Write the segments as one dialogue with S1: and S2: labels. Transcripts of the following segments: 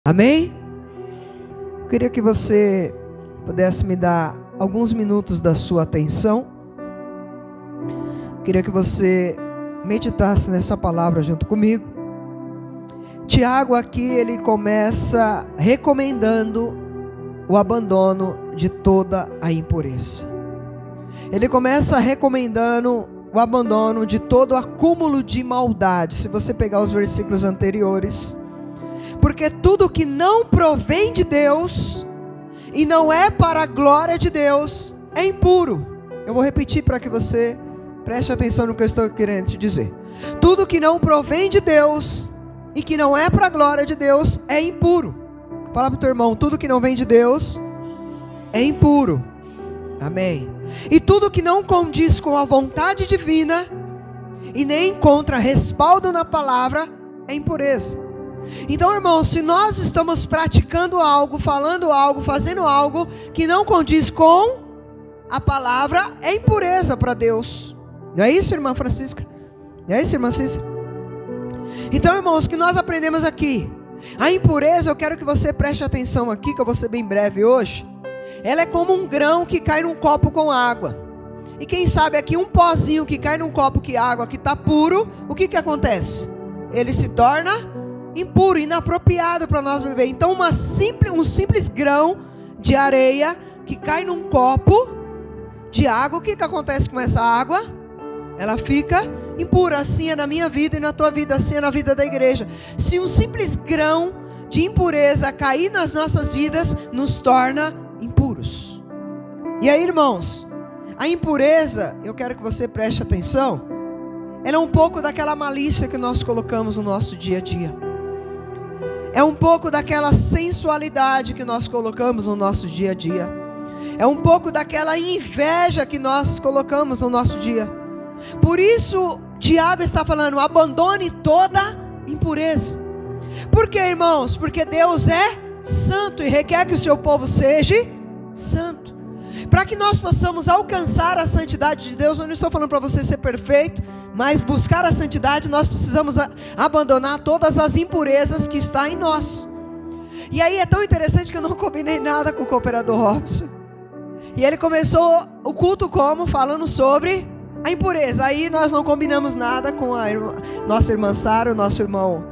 S1: Amém? Eu queria que você pudesse me dar alguns minutos da sua atenção. Eu queria que você meditasse nessa palavra junto comigo. Tiago aqui, ele começa recomendando o abandono de toda a impureza. Ele começa recomendando o abandono de todo acúmulo de maldade. Se você pegar os versículos anteriores, porque tudo que não provém de Deus e não é para a glória de Deus é impuro. Eu vou repetir para que você preste atenção no que eu estou querendo te dizer. Tudo que não provém de Deus e que não é para a glória de Deus é impuro. Fala para o teu irmão, tudo que não vem de Deus é impuro. Amém. E tudo que não condiz com a vontade divina e nem encontra respaldo na palavra é impureza. Então, irmãos, se nós estamos praticando algo, falando algo, fazendo algo que não condiz com a palavra, é impureza para Deus. Não é isso, irmã Francisca? Não é isso, irmã Cícera? Então, irmãos, o que nós aprendemos aqui? A impureza, eu quero que você preste atenção aqui, que eu vou ser bem breve hoje. Ela é como um grão que cai num copo com água. E quem sabe aqui um pozinho que cai num copo que água que está puro, o que acontece? Ele se torna impuro, inapropriado para nós beber. Então um simples grão de areia que cai num copo de água, o que acontece com essa água? Ela fica impura. Assim é na minha vida e na tua vida, assim é na vida da igreja. Se um simples grão de impureza cair nas nossas vidas, nos torna impuros. E aí, irmãos, a impureza, eu quero que você preste atenção, ela é um pouco daquela malícia que nós colocamos no nosso dia a dia. É um pouco daquela sensualidade que nós colocamos no nosso dia a dia. É um pouco daquela inveja que nós colocamos no nosso dia. Por isso, Tiago está falando, abandone toda impureza. Por quê, irmãos? Porque Deus é santo e requer que o seu povo seja santo. Para que nós possamos alcançar a santidade de Deus, eu não estou falando para você ser perfeito, mas buscar a santidade, nós precisamos abandonar todas as impurezas que estão em nós. E aí é tão interessante que eu não combinei nada com o cooperador Robson. E ele começou o culto falando sobre a impureza. Aí nós não combinamos nada com a nossa irmã Sara, o nosso irmão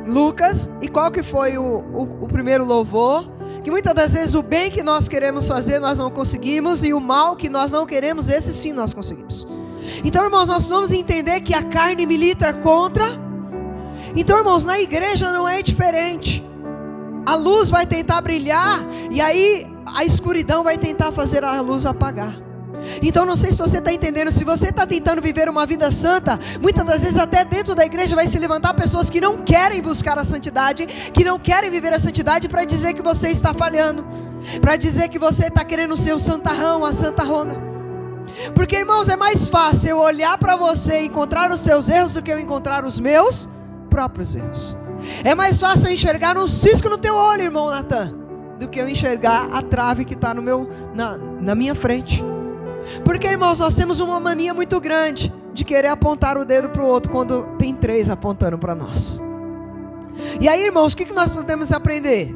S1: Lucas. E qual que foi o primeiro louvor? Que muitas das vezes o bem que nós queremos fazer nós não conseguimos, e o mal que nós não queremos, esse sim nós conseguimos. Então, irmãos, nós vamos entender que a carne milita contra. Então, irmãos, na igreja não é diferente. A luz vai tentar brilhar, e aí a escuridão vai tentar fazer a luz apagar. Então, não sei se você está entendendo. Se você está tentando viver uma vida santa, muitas das vezes até dentro da igreja vai se levantar pessoas que não querem buscar a santidade, que não querem viver a santidade, para dizer que você está falhando, para dizer que você está querendo ser o santarrão, a santarrona. Porque, irmãos, é mais fácil eu olhar para você e encontrar os seus erros do que eu encontrar os meus próprios erros. É mais fácil eu enxergar um cisco no teu olho, irmão Natan, do que eu enxergar a trave que está na minha frente. Porque, irmãos, nós temos uma mania muito grande de querer apontar o dedo para o outro quando tem três apontando para nós. E aí, irmãos, o que nós podemos aprender?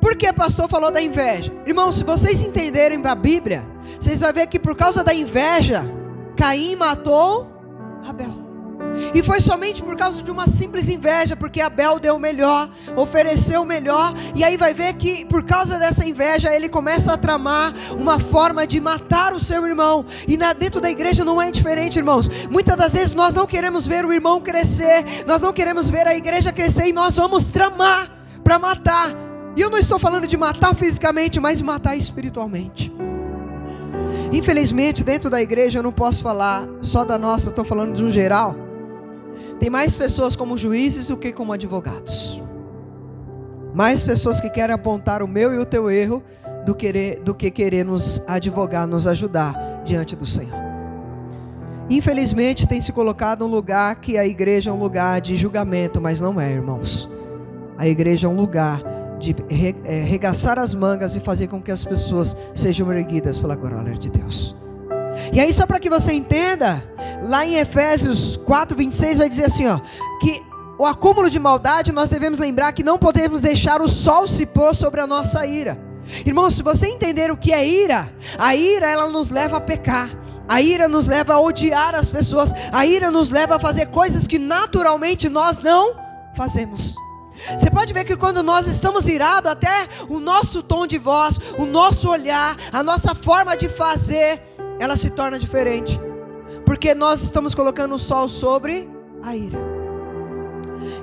S1: Por que o pastor falou da inveja? Irmãos, se vocês entenderem a Bíblia, vocês vão ver que por causa da inveja, Caim matou Abel. E foi somente por causa de uma simples inveja, porque Abel deu o melhor, ofereceu o melhor. E aí vai ver que por causa dessa inveja, ele começa a tramar uma forma de matar o seu irmão. E dentro da igreja não é diferente, irmãos. Muitas das vezes nós não queremos ver o irmão crescer, nós não queremos ver a igreja crescer, e nós vamos tramar para matar. E eu não estou falando de matar fisicamente, mas matar espiritualmente. Infelizmente, dentro da igreja eu não posso falar só da nossa, eu estou falando de um geral. Tem mais pessoas como juízes do que como advogados. Mais pessoas que querem apontar o meu e o teu erro do que querer nos advogar, nos ajudar diante do Senhor. Infelizmente tem se colocado um lugar que a igreja é um lugar de julgamento, mas não é, irmãos. A igreja é um lugar de regaçar as mangas e fazer com que as pessoas sejam erguidas pela glória de Deus. E aí, só para que você entenda, lá em Efésios 4:26 vai dizer assim, ó, que o acúmulo de maldade, nós devemos lembrar que não podemos deixar o sol se pôr sobre a nossa ira. Irmãos, se você entender o que é ira, a ira ela nos leva a pecar. A ira nos leva a odiar as pessoas. A ira nos leva a fazer coisas que naturalmente nós não fazemos. Você pode ver que quando nós estamos irados, até o nosso tom de voz, o nosso olhar, a nossa forma de fazer, ela se torna diferente. Porque nós estamos colocando o sol sobre a ira.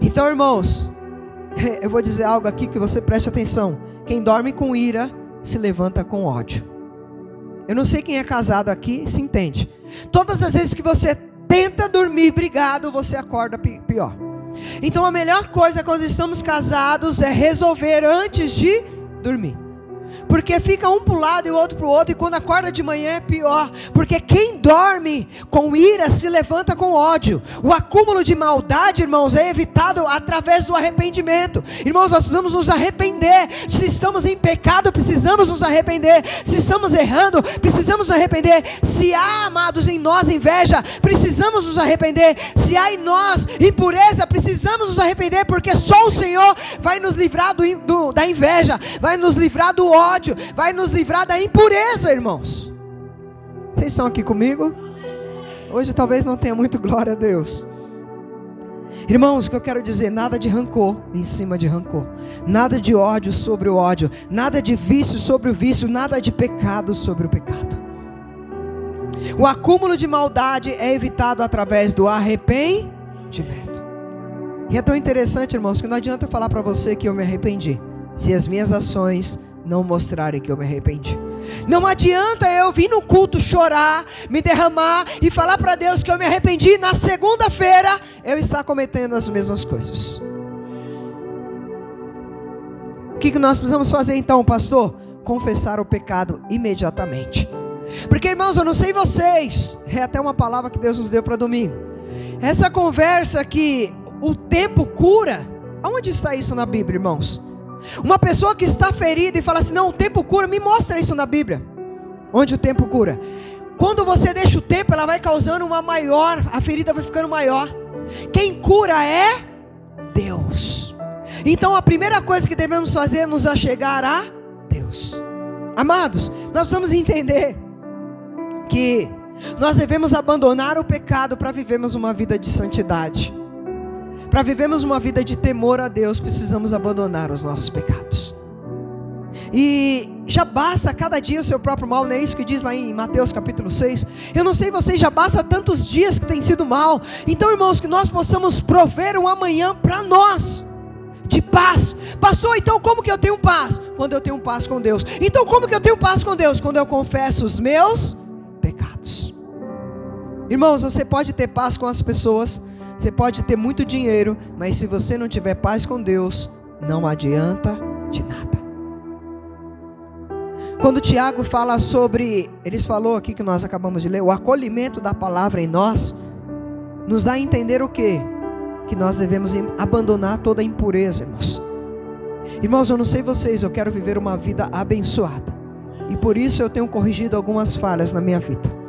S1: Então, irmãos, eu vou dizer algo aqui que você preste atenção. Quem dorme com ira, se levanta com ódio. Eu não sei quem é casado aqui, se entende. Todas as vezes que você tenta dormir brigado, você acorda pior. Então a melhor coisa quando estamos casados é resolver antes de dormir. Porque fica um para o lado e o outro para o outro, e quando acorda de manhã é pior. Porque quem dorme com ira se levanta com ódio. O acúmulo de maldade, irmãos, é evitado através do arrependimento. Irmãos, nós precisamos nos arrepender. Se estamos em pecado, precisamos nos arrepender. Se estamos errando, precisamos nos arrepender. Se há, amados, em nós inveja, precisamos nos arrepender. Se há em nós impureza, precisamos nos arrepender. Porque só o Senhor vai nos livrar da inveja, vai nos livrar do ódio, vai nos livrar da impureza, irmãos. Vocês estão aqui comigo? Hoje talvez não tenha muito glória a Deus. Irmãos, o que eu quero dizer, nada de rancor em cima de rancor, nada de ódio sobre o ódio, nada de vício sobre o vício, nada de pecado sobre o pecado. O acúmulo de maldade é evitado através do arrependimento. E é tão interessante, irmãos, que não adianta eu falar para você que eu me arrependi, se as minhas ações não mostrarem que eu me arrependi. Não adianta eu vir no culto chorar, me derramar e falar para Deus que eu me arrependi, na segunda-feira eu estar cometendo as mesmas coisas. O que nós precisamos fazer então, pastor? Confessar o pecado imediatamente. Porque, irmãos, eu não sei vocês, é até uma palavra que Deus nos deu para domingo. Essa conversa que o tempo cura, aonde está isso na Bíblia, irmãos? Uma pessoa que está ferida e fala assim, não, o tempo cura, me mostra isso na Bíblia. Onde o tempo cura? Quando você deixa o tempo, ela vai causando uma maior, a ferida vai ficando maior. Quem cura é Deus. Então a primeira coisa que devemos fazer é nos achegar a Deus. Amados, nós precisamos entender que nós devemos abandonar o pecado para vivermos uma vida de santidade. Para vivermos uma vida de temor a Deus, precisamos abandonar os nossos pecados. E já basta cada dia o seu próprio mal, não é isso que diz lá em Mateus capítulo 6? Eu não sei vocês, já basta tantos dias que tem sido mal. Então, irmãos, que nós possamos prover um amanhã para nós, de paz. Pastor, então como que eu tenho paz? Quando eu tenho paz com Deus. Então como que eu tenho paz com Deus? Quando eu confesso os meus pecados. Irmãos, você pode ter paz com as pessoas, você pode ter muito dinheiro, mas se você não tiver paz com Deus, não adianta de nada. Quando Tiago fala sobre, eles falou aqui que nós acabamos de ler, o acolhimento da palavra em nós, nos dá a entender o quê? Que nós devemos abandonar toda a impureza, irmãos. Irmãos, eu não sei vocês, eu quero viver uma vida abençoada, e por isso eu tenho corrigido algumas falhas na minha vida.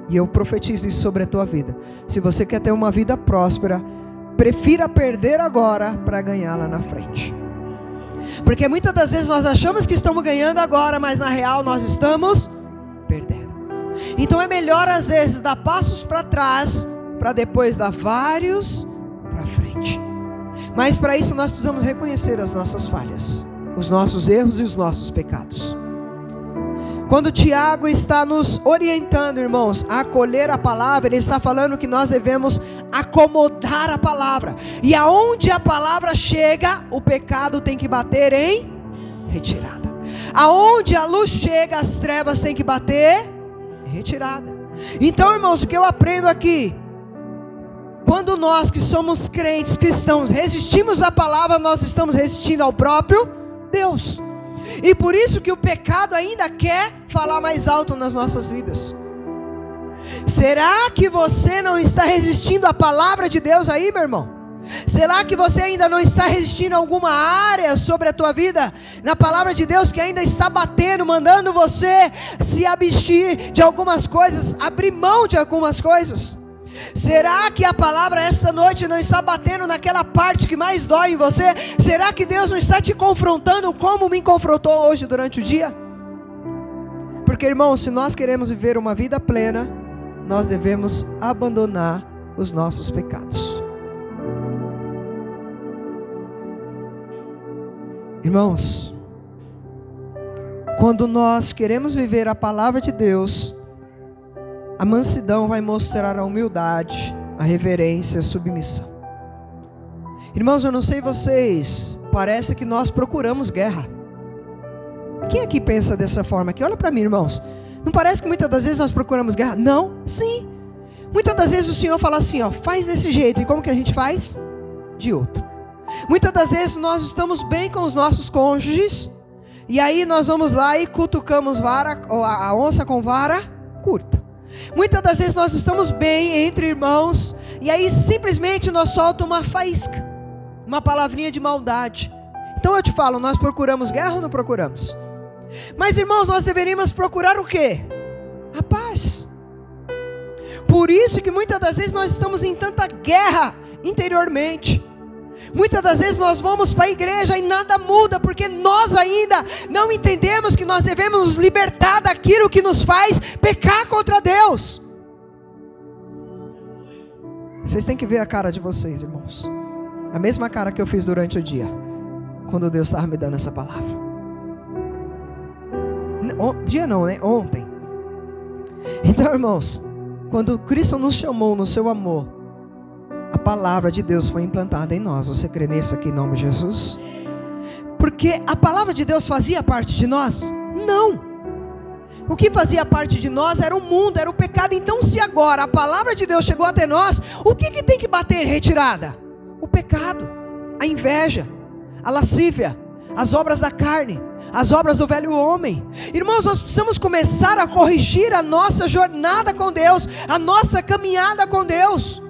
S1: E eu profetizo isso sobre a tua vida. Se você quer ter uma vida próspera, prefira perder agora para ganhar lá na frente. Porque muitas das vezes nós achamos que estamos ganhando agora, mas na real nós estamos perdendo. Então é melhor às vezes dar passos para trás, para depois dar vários para frente. Mas para isso nós precisamos reconhecer as nossas falhas, os nossos erros e os nossos pecados. Quando Tiago está nos orientando, irmãos, a acolher a palavra, ele está falando que nós devemos acomodar a palavra. E aonde a palavra chega, o pecado tem que bater em retirada. Aonde a luz chega, as trevas têm que bater em retirada. Então, irmãos, o que eu aprendo aqui, quando nós que somos crentes, cristãos, resistimos à palavra, nós estamos resistindo ao próprio Deus. E por isso que o pecado ainda quer falar mais alto nas nossas vidas. Será que você não está resistindo à palavra de Deus aí, meu irmão? Será que você ainda não está resistindo a alguma área sobre a tua vida, na palavra de Deus, que ainda está batendo, mandando você se abster de algumas coisas, abrir mão de algumas coisas? Será que a palavra esta noite não está batendo naquela parte que mais dói em você? Será que Deus não está te confrontando como me confrontou hoje durante o dia? Porque, irmãos, se nós queremos viver uma vida plena, nós devemos abandonar os nossos pecados. Irmãos, quando nós queremos viver a palavra de Deus, a mansidão vai mostrar a humildade, a reverência, a submissão. Irmãos, eu não sei vocês, parece que nós procuramos guerra. Quem aqui pensa dessa forma aqui? Olha para mim, irmãos. Não parece que muitas das vezes nós procuramos guerra? Não, sim. Muitas das vezes o Senhor fala assim, ó, faz desse jeito. E como que a gente faz? De outro. Muitas das vezes nós estamos bem com os nossos cônjuges, e aí nós vamos lá e cutucamos a onça com vara curta. Muitas das vezes nós estamos bem entre irmãos, e aí simplesmente nós soltamos uma faísca, uma palavrinha de maldade. Então eu te falo, nós procuramos guerra ou não procuramos? Mas, irmãos, nós deveríamos procurar o quê? A paz. Por isso que muitas das vezes nós estamos em tanta guerra interiormente. Muitas das vezes nós vamos para a igreja e nada muda, porque nós ainda não entendemos que nós devemos nos libertar daquilo que nos faz pecar contra Deus. Vocês têm que ver a cara de vocês, irmãos. A mesma cara que eu fiz durante o dia, quando Deus estava me dando essa palavra. Dia não, né? Ontem. Então, irmãos, quando Cristo nos chamou no seu amor, a palavra de Deus foi implantada em nós. Você crê nisso aqui em nome de Jesus? Porque a palavra de Deus fazia parte de nós? Não. O que fazia parte de nós era o mundo, era o pecado. Então, se agora a palavra de Deus chegou até nós, o que tem que bater em retirada? O pecado, a inveja, a lascívia, as obras da carne, as obras do velho homem. Irmãos, nós precisamos começar a corrigir a nossa jornada com Deus, a nossa caminhada com Deus.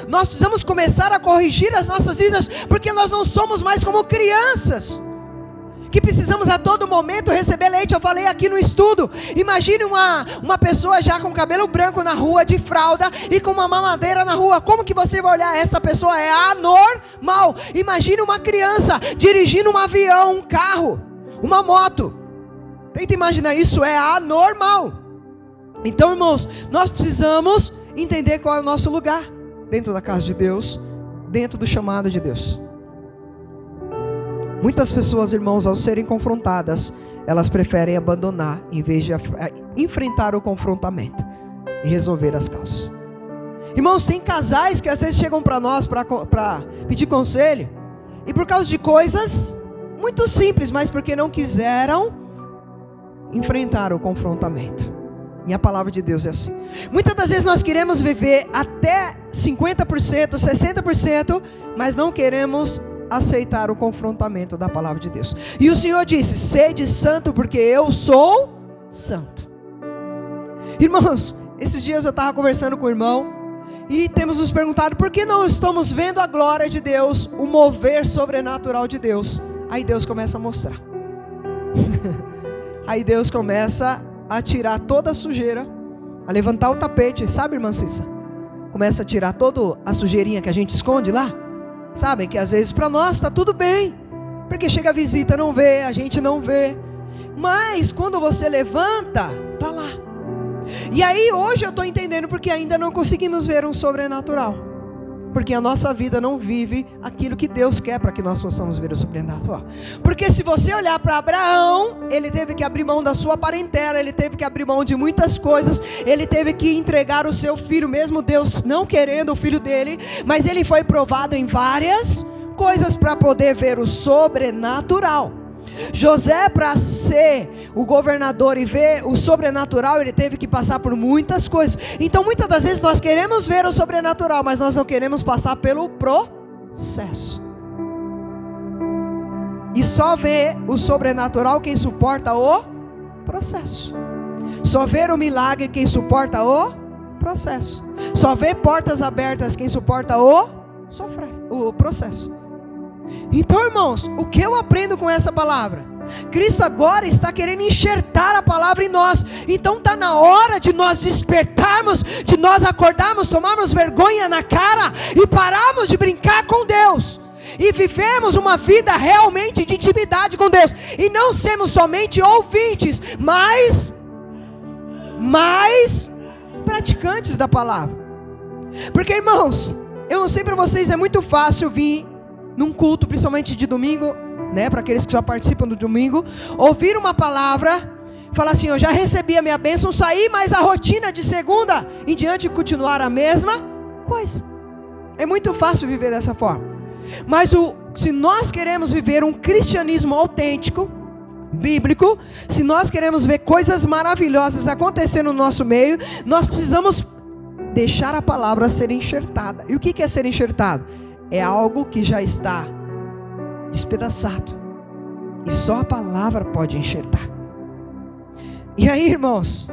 S1: Nós precisamos começar a corrigir as nossas vidas, porque nós não somos mais como crianças, que precisamos a todo momento receber leite. Eu falei aqui no estudo, imagine uma pessoa já com cabelo branco na rua, de fralda, e com uma mamadeira na rua. Como que você vai olhar? Essa pessoa é anormal. Imagine uma criança dirigindo um avião, um carro, uma moto. Tenta imaginar, isso é anormal. Então, irmãos, nós precisamos entender qual é o nosso lugar dentro da casa de Deus, dentro do chamado de Deus. Muitas pessoas, irmãos, ao serem confrontadas, elas preferem abandonar, em vez de enfrentar o confrontamento e resolver as causas. Irmãos, tem casais que às vezes chegam para nós para pedir conselho, e por causa de coisas muito simples, mas porque não quiseram enfrentar o confrontamento. E a palavra de Deus é assim. Muitas das vezes nós queremos viver até 50%, 60%, mas não queremos aceitar o confrontamento da palavra de Deus. E o Senhor disse, sede santo porque eu sou santo. Irmãos, esses dias eu estava conversando com o irmão, e temos nos perguntado, por que não estamos vendo a glória de Deus, o mover sobrenatural de Deus? Aí Deus começa a mostrar. Aí Deus começa a tirar toda a sujeira, a levantar o tapete, sabe, irmã Cissa? Começa a tirar toda a sujeirinha que a gente esconde lá. Sabe, que às vezes para nós está tudo bem, porque chega a visita, não vê, a gente não vê. Mas quando você levanta, está lá. E aí hoje eu estou entendendo porque ainda não conseguimos ver um sobrenatural. Porque a nossa vida não vive aquilo que Deus quer para que nós possamos ver o sobrenatural. Porque se você olhar para Abraão, ele teve que abrir mão da sua parentela, ele teve que abrir mão de muitas coisas, ele teve que entregar o seu filho, mesmo Deus não querendo o filho dele, mas ele foi provado em várias coisas para poder ver o sobrenatural. José, para ser o governador e ver o sobrenatural, ele teve que passar por muitas coisas. Então muitas das vezes nós queremos ver o sobrenatural, mas nós não queremos passar pelo processo. E só vê o sobrenatural quem suporta o processo. Só vê o milagre quem suporta o processo. Só vê portas abertas quem suporta o processo. Então, irmãos, o que eu aprendo com essa palavra? Cristo agora está querendo enxertar a palavra em nós. Então está na hora de nós despertarmos, de nós acordarmos, tomarmos vergonha na cara e pararmos de brincar com Deus. E vivemos uma vida realmente de intimidade com Deus. E não sermos somente ouvintes, mas praticantes da palavra. Porque, irmãos, eu não sei para vocês, é muito fácil vir num culto, principalmente de domingo, né, para aqueles que só participam do domingo, ouvir uma palavra, falar assim: eu já recebi a minha bênção, sair, mas a rotina de segunda em diante continuar a mesma coisa. É muito fácil viver dessa forma. Mas se nós queremos viver um cristianismo autêntico, bíblico, se nós queremos ver coisas maravilhosas acontecer no nosso meio, nós precisamos deixar a palavra ser enxertada. E o que é ser enxertado? É algo que já está despedaçado, e só a palavra pode enxertar. E aí, irmãos,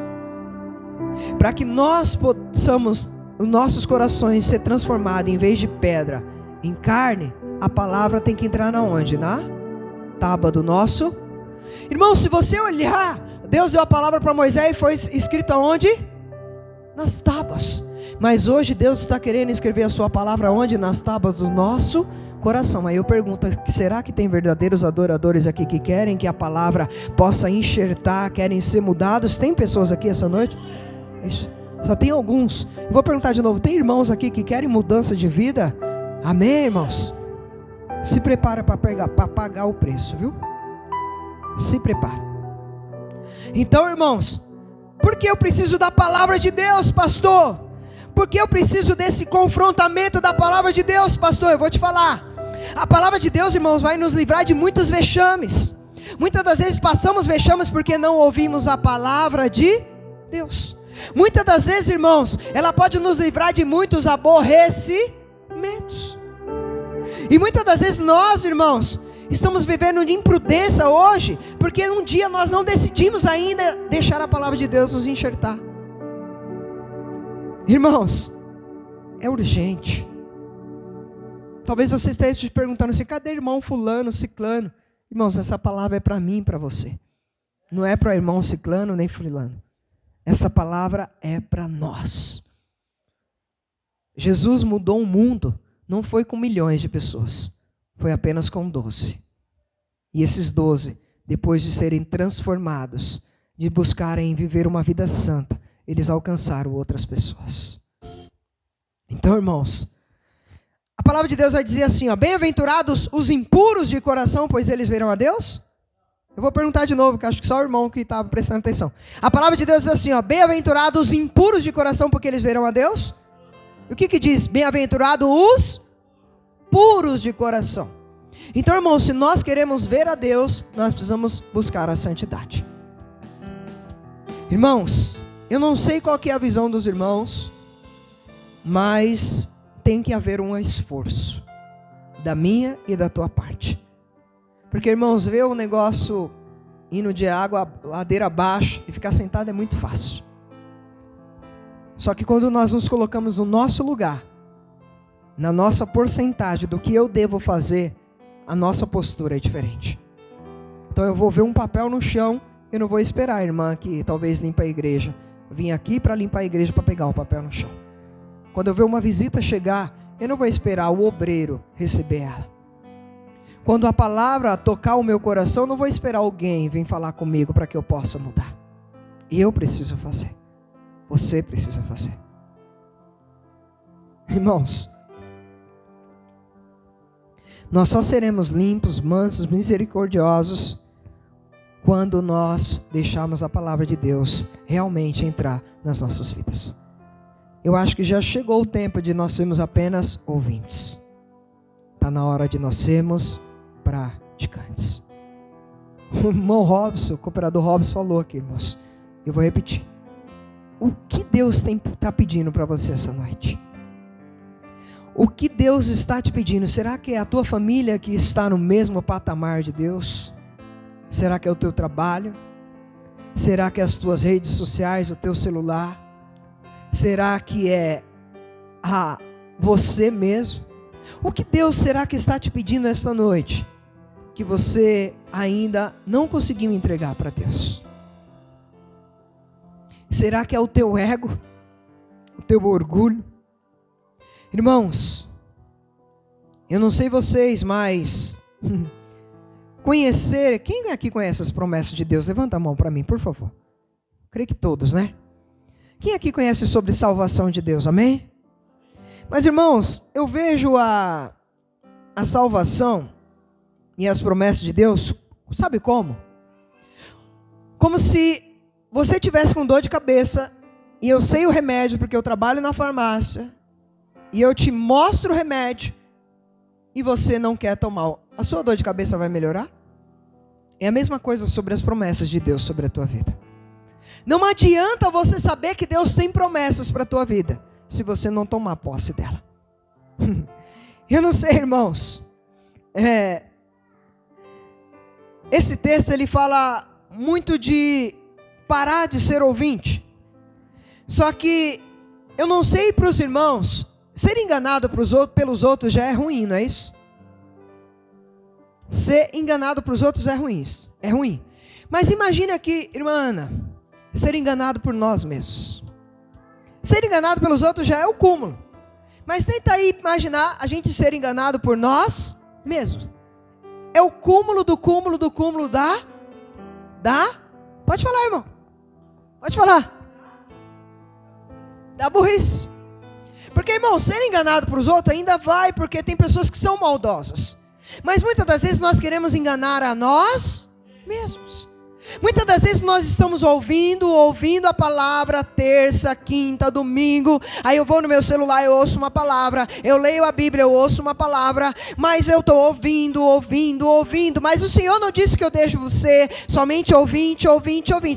S1: para que nós possamos, os nossos corações ser transformados em vez de pedra em carne, a palavra tem que entrar na onde? Na tábua do nosso. Irmão, se você olhar, Deus deu a palavra para Moisés e foi escrito aonde? Nas tábuas. Mas hoje Deus está querendo escrever a sua palavra onde? Nas tábuas do nosso coração. Aí eu pergunto: será que tem verdadeiros adoradores aqui que querem que a palavra possa enxertar, querem ser mudados? Tem pessoas aqui essa noite? Isso. Só tem alguns. Eu vou perguntar de novo: tem irmãos aqui que querem mudança de vida? Amém, irmãos? Se prepara para pagar o preço, viu? Se prepara. Então, irmãos, por que eu preciso da palavra de Deus, pastor? Por que eu preciso desse confrontamento da palavra de Deus, pastor? Eu vou te falar. A palavra de Deus, irmãos, vai nos livrar de muitos vexames. Muitas das vezes passamos vexames porque não ouvimos a palavra de Deus. Muitas das vezes, irmãos, ela pode nos livrar de muitos aborrecimentos. E muitas das vezes nós, irmãos, estamos vivendo de imprudência hoje, porque um dia nós não decidimos ainda deixar a palavra de Deus nos enxertar. Irmãos, é urgente. Talvez você esteja se perguntando assim: cadê irmão fulano, ciclano? Irmãos, essa palavra é para mim e para você. Não é para o irmão ciclano nem fulano. Essa palavra é para nós. Jesus mudou o mundo, não foi com milhões de pessoas, foi apenas com 12. E esses 12, depois de serem transformados, de buscarem viver uma vida santa, eles alcançaram outras pessoas. Então, irmãos, a palavra de Deus vai dizer assim, ó: bem-aventurados os impuros de coração, pois eles verão a Deus. Eu vou perguntar de novo, que acho que só o irmão que estava prestando atenção. A palavra de Deus diz assim, ó: bem-aventurados os impuros de coração, porque eles verão a Deus. O que diz? Bem-aventurados os puros de coração. Então, irmãos, se nós queremos ver a Deus, nós precisamos buscar a santidade. Irmãos, eu não sei qual que é a visão dos irmãos, mas tem que haver um esforço da minha e da tua parte. Porque, irmãos, ver o negócio indo de água ladeira abaixo e ficar sentado é muito fácil. Só que quando nós nos colocamos no nosso lugar, na nossa porcentagem do que eu devo fazer, a nossa postura é diferente. Então eu vou ver um papel no chão, eu não vou esperar a irmã que talvez limpa a igreja. Eu vim aqui para limpar a igreja, para pegar o papel no chão. Quando eu ver uma visita chegar, eu não vou esperar o obreiro receber ela. Quando a palavra tocar o meu coração, eu não vou esperar alguém vir falar comigo para que eu possa mudar. Eu preciso fazer. Você precisa fazer. Irmãos, nós só seremos limpos, mansos, misericordiosos quando nós deixarmos a palavra de Deus realmente entrar nas nossas vidas. Eu acho que já chegou o tempo de nós sermos apenas ouvintes. Está na hora de nós sermos praticantes. O irmão Robson, o cooperador Robson falou aqui, irmãos. Eu vou repetir. O que Deus está pedindo para você essa noite? O que Deus está te pedindo? Será que é a tua família que está no mesmo patamar de Deus? Será que é o teu trabalho? Será que é as tuas redes sociais, o teu celular? Será que é você mesmo? O que Deus será que está te pedindo esta noite? que você ainda não conseguiu entregar para Deus? Será que é o teu ego? O teu orgulho? Irmãos, eu não sei vocês, mas conhecer, quem aqui conhece as promessas de Deus? Levanta a mão para mim, por favor. Creio que todos, né? Quem aqui conhece sobre salvação de Deus, amém? Mas irmãos, eu vejo a salvação e as promessas de Deus, sabe como? Como se você tivesse com dor de cabeça, e eu sei o remédio porque eu trabalho na farmácia, e eu te mostro o remédio, e você não quer tomar. A sua dor de cabeça vai melhorar? É a mesma coisa sobre as promessas de Deus sobre a tua vida. Não adianta você saber que Deus tem promessas para a tua vida, se você não tomar posse dela. Eu não sei, irmãos. Esse texto ele fala muito de parar de ser ouvinte. Só que eu não sei para os irmãos, ser enganado pelos outros já é ruim, não é isso? Ser enganado para os outros é ruim. Mas imagine aqui, irmã Ana, ser enganado por nós mesmos. Ser enganado pelos outros já é o cúmulo. Mas tenta aí imaginar a gente ser enganado por nós mesmos. É o cúmulo do cúmulo do cúmulo da... Pode falar, irmão. Pode falar. Da burrice. Porque, irmão, ser enganado por os outros ainda vai, porque tem pessoas que são maldosas. Mas muitas das vezes nós queremos enganar a nós mesmos. Muitas das vezes nós estamos ouvindo a palavra terça, quinta, domingo. Aí eu vou no meu celular, eu ouço uma palavra. Eu leio a Bíblia, eu ouço uma palavra. Mas eu estou ouvindo. Mas o Senhor não disse que eu devo ser somente ouvinte.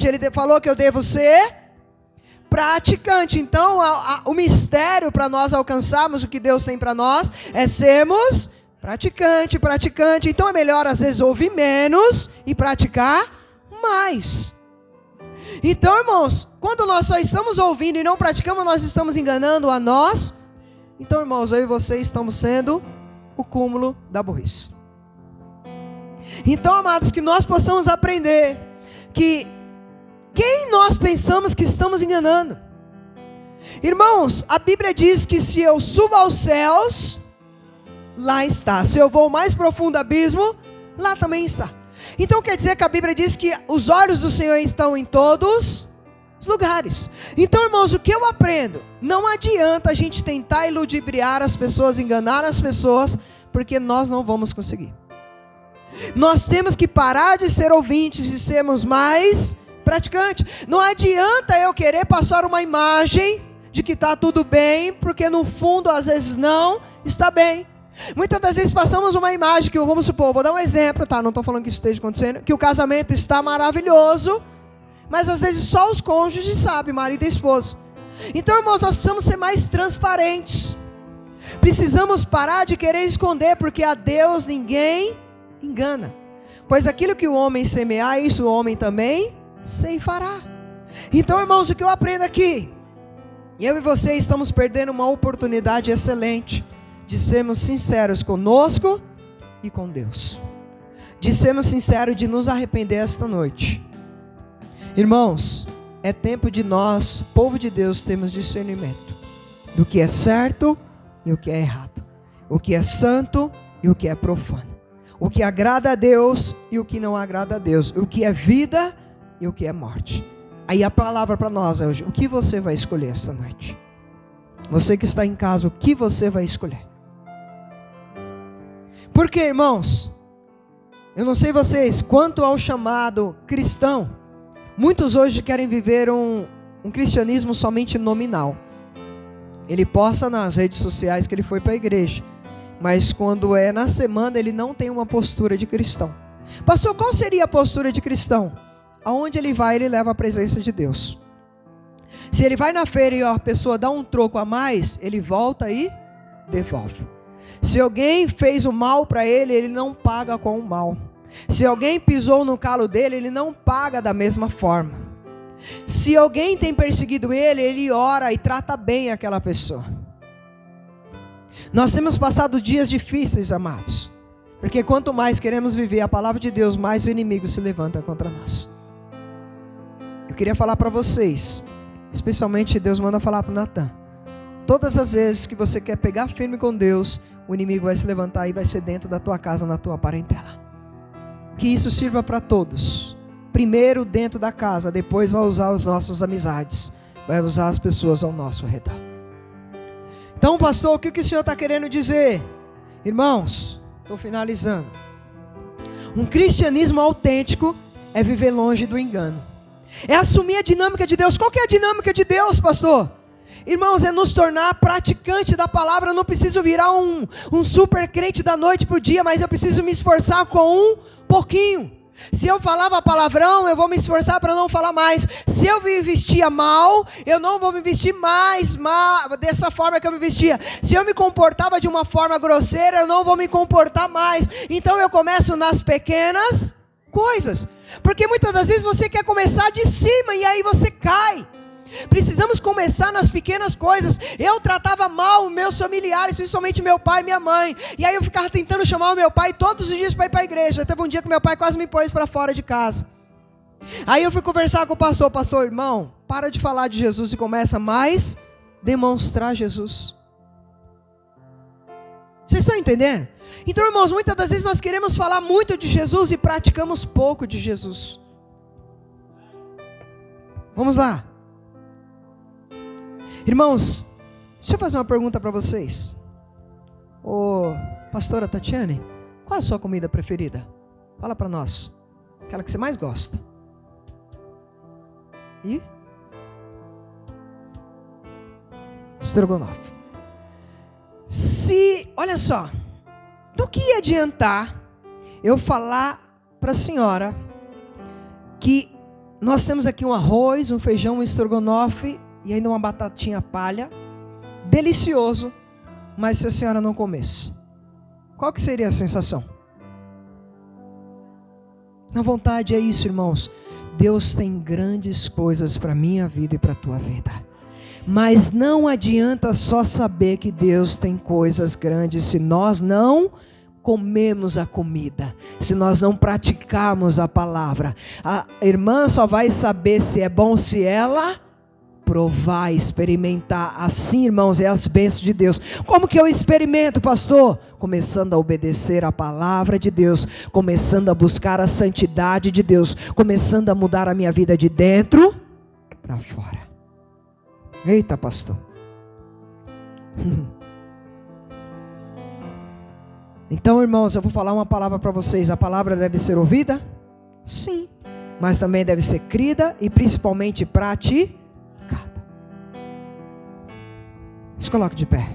S1: Ele falou que eu devo ser praticante. Então o mistério para nós alcançarmos o que Deus tem para nós é sermos praticante. Então é melhor às vezes ouvir menos e praticar mais. Então, irmãos, quando nós só estamos ouvindo e não praticamos, nós estamos enganando a nós. Então, irmãos, eu e você estamos sendo o cúmulo da burrice. Então, amados, que nós possamos aprender que quem nós pensamos que estamos enganando. Irmãos, a Bíblia diz que se eu subo aos céus, lá está. Se eu vou ao mais profundo abismo, lá também está. Então quer dizer que a Bíblia diz que os olhos do Senhor estão em todos os lugares. Então, irmãos, o que eu aprendo? Não adianta a gente tentar iludibriar as pessoas, enganar as pessoas, porque nós não vamos conseguir. Nós temos que parar de ser ouvintes e sermos mais praticantes. Não adianta eu querer passar uma imagem de que está tudo bem, porque no fundo às vezes não está bem. Muitas das vezes passamos uma imagem que, vamos supor, vou dar um exemplo, tá? Não estou falando que isso esteja acontecendo, que o casamento está maravilhoso, mas às vezes só os cônjuges sabem, marido e esposa. Então, irmãos, nós precisamos ser mais transparentes. Precisamos parar de querer esconder, porque a Deus ninguém engana. Pois aquilo que o homem semear, isso o homem também ceifará. Então, irmãos, o que eu aprendo aqui? Eu e você estamos perdendo uma oportunidade excelente de sermos sinceros conosco e com Deus. De sermos sinceros, de nos arrepender esta noite. Irmãos, é tempo de nós, povo de Deus, termos discernimento do que é certo e o que é errado. O que é santo e o que é profano. O que agrada a Deus e o que não agrada a Deus. O que é vida e o que é morte. Aí a palavra para nós é hoje: o que você vai escolher esta noite? Você que está em casa, o que você vai escolher? Porque, irmãos, eu não sei vocês, quanto ao chamado cristão, muitos hoje querem viver um cristianismo somente nominal. Ele posta nas redes sociais que ele foi para a igreja, mas quando é na semana ele não tem uma postura de cristão. Pastor, qual seria a postura de cristão? Aonde ele vai, ele leva a presença de Deus. Se ele vai na feira e a pessoa dá um troco a mais, ele volta e devolve. Se alguém fez o mal para ele, ele não paga com o mal. Se alguém pisou no calo dele, ele não paga da mesma forma. Se alguém tem perseguido ele, ele ora e trata bem aquela pessoa. Nós temos passado dias difíceis, amados. Porque quanto mais queremos viver a palavra de Deus, mais o inimigo se levanta contra nós. Eu queria falar para vocês, especialmente Deus manda falar para o Natan. Todas as vezes que você quer pegar firme com Deus, o inimigo vai se levantar e vai ser dentro da tua casa, na tua parentela. Que isso sirva para todos. Primeiro dentro da casa, depois vai usar as nossas amizades, vai usar as pessoas ao nosso redor. Então, pastor, o que o senhor está querendo dizer? Irmãos, estou finalizando. Um cristianismo autêntico é viver longe do engano. É assumir a dinâmica de Deus. Qual que é a dinâmica de Deus, pastor? Irmãos, é nos tornar praticante da palavra. Eu não preciso virar um super crente da noite para o dia, mas eu preciso me esforçar com um pouquinho. Se eu falava palavrão, eu vou me esforçar para não falar mais. Se eu me vestia mal, eu não vou me vestir mais dessa forma que eu me vestia. Se eu me comportava de uma forma grosseira, eu não vou me comportar mais. Então eu começo nas pequenas coisas. Porque muitas das vezes você quer começar de cima e aí você cai. Precisamos começar nas pequenas coisas. Eu tratava mal meus familiares, principalmente meu pai e minha mãe. E aí eu ficava tentando chamar o meu pai todos os dias para ir para a igreja. Teve um dia que meu pai quase me pôs para fora de casa. Aí eu fui conversar com o pastor. Pastor, irmão, para de falar de Jesus e começa mais demonstrar Jesus. Vocês estão entendendo? Então, irmãos, muitas das vezes nós queremos falar muito de Jesus e praticamos pouco de Jesus. Vamos lá. Irmãos, deixa eu fazer uma pergunta para vocês. Ô, pastora Tatiane, qual é a sua comida preferida? Fala para nós. Aquela que você mais gosta. E? Estrogonofe. Olha só, do que ia adiantar eu falar para a senhora que nós temos aqui um arroz, um feijão, um estrogonofe e ainda uma batatinha palha, delicioso, mas se a senhora não comesse, qual que seria a sensação? Na vontade é isso, irmãos. Deus tem grandes coisas para a minha vida e para a tua vida. Mas não adianta só saber que Deus tem coisas grandes se nós não comemos a comida, se nós não praticarmos a palavra. A irmã só vai saber se é bom se ela provar, experimentar. Assim, irmãos, é as bênçãos de Deus. Como que eu experimento, pastor? Começando a obedecer a palavra de Deus, começando a buscar a santidade de Deus, começando a mudar a minha vida de dentro para fora. Eita, pastor. Então, irmãos, eu vou falar uma palavra para vocês. A palavra deve ser ouvida? Sim. Mas também deve ser crida e principalmente praticada. Se coloque de pé.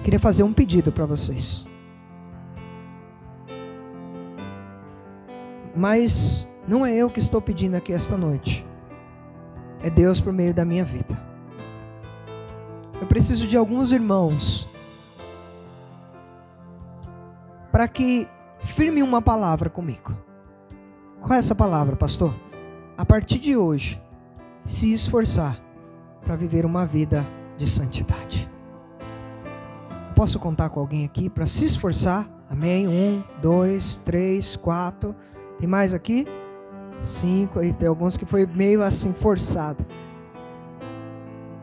S1: Queria fazer um pedido para vocês. Mas não é eu que estou pedindo aqui esta noite. É Deus por meio da minha vida. Eu preciso de alguns irmãos para que firme uma palavra comigo. Qual é essa palavra, pastor? A partir de hoje, se esforçar para viver uma vida de santidade. Posso contar com alguém aqui para se esforçar? Amém? 1, 2, 3, 4. Tem mais aqui? 5. Aí tem alguns que foi meio assim forçado.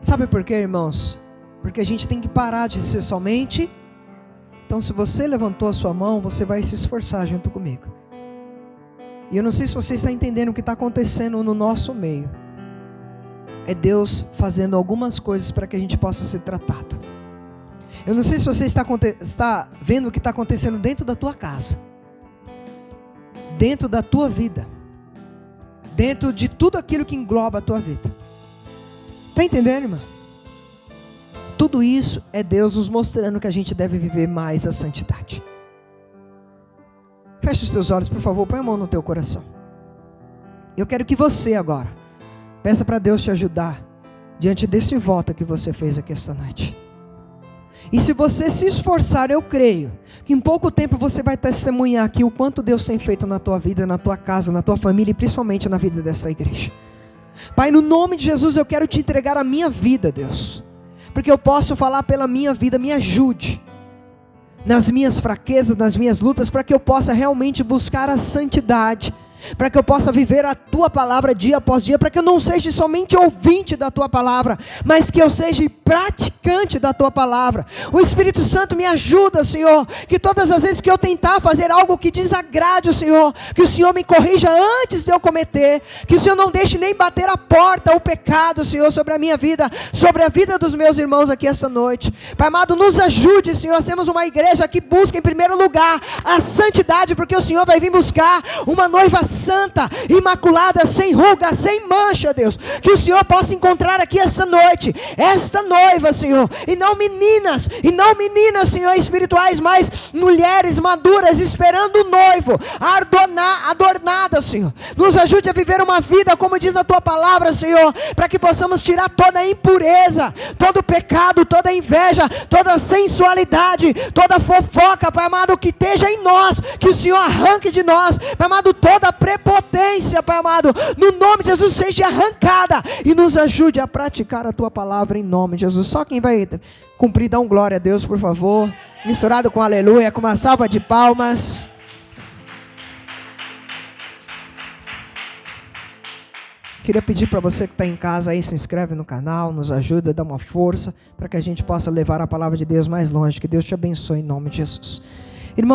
S1: Sabe por quê, irmãos? Porque a gente tem que parar de ser somente. Então, se você levantou a sua mão, você vai se esforçar junto comigo. E eu não sei se você está entendendo o que está acontecendo no nosso meio. É Deus fazendo algumas coisas para que a gente possa ser tratado. Eu não sei se você está vendo o que está acontecendo dentro da tua casa, dentro da tua vida, dentro de tudo aquilo que engloba a tua vida. Está entendendo, irmão? Tudo isso é Deus nos mostrando que a gente deve viver mais a santidade. Feche os teus olhos, por favor, põe a mão no teu coração. Eu quero que você agora peça para Deus te ajudar diante desse voto que você fez aqui esta noite. E se você se esforçar, eu creio que em pouco tempo você vai testemunhar aqui o quanto Deus tem feito na tua vida, na tua casa, na tua família e principalmente na vida desta igreja. Pai, no nome de Jesus eu quero te entregar a minha vida, Deus, porque eu posso falar pela minha vida. Me ajude, nas minhas fraquezas, nas minhas lutas, para que eu possa realmente buscar a santidade, para que eu possa viver a Tua palavra dia após dia, para que eu não seja somente ouvinte da Tua palavra, mas que eu seja praticante da Tua palavra. O Espírito Santo me ajuda, Senhor, que todas as vezes que eu tentar fazer algo que desagrade o Senhor, que o Senhor me corrija antes de eu cometer, que o Senhor não deixe nem bater a porta o pecado, Senhor, sobre a minha vida, sobre a vida dos meus irmãos aqui esta noite. Pai amado, nos ajude, Senhor, a sermos uma igreja que busca em primeiro lugar a santidade, porque o Senhor vai vir buscar uma noiva santa, imaculada, sem ruga, sem mancha, Deus, que o Senhor possa encontrar aqui esta noite, esta noiva, Senhor, e não meninas, Senhor, espirituais, mas mulheres maduras, esperando o noivo, adornada, Senhor. Nos ajude a viver uma vida, como diz na Tua palavra, Senhor, para que possamos tirar toda a impureza, todo o pecado, toda a inveja, toda a sensualidade, toda a fofoca, Pai amado, que esteja em nós, que o Senhor arranque de nós, Pai amado, toda a prepotência, Pai amado, no nome de Jesus, seja arrancada, e nos ajude a praticar a Tua palavra em nome de Jesus. Só quem vai cumprir, dá um glória a Deus, por favor, misturado com aleluia, com uma salva de palmas. Queria pedir para você que está em casa aí, se inscreve no canal, nos ajuda, dá uma força, para que a gente possa levar a palavra de Deus mais longe. Que Deus te abençoe em nome de Jesus.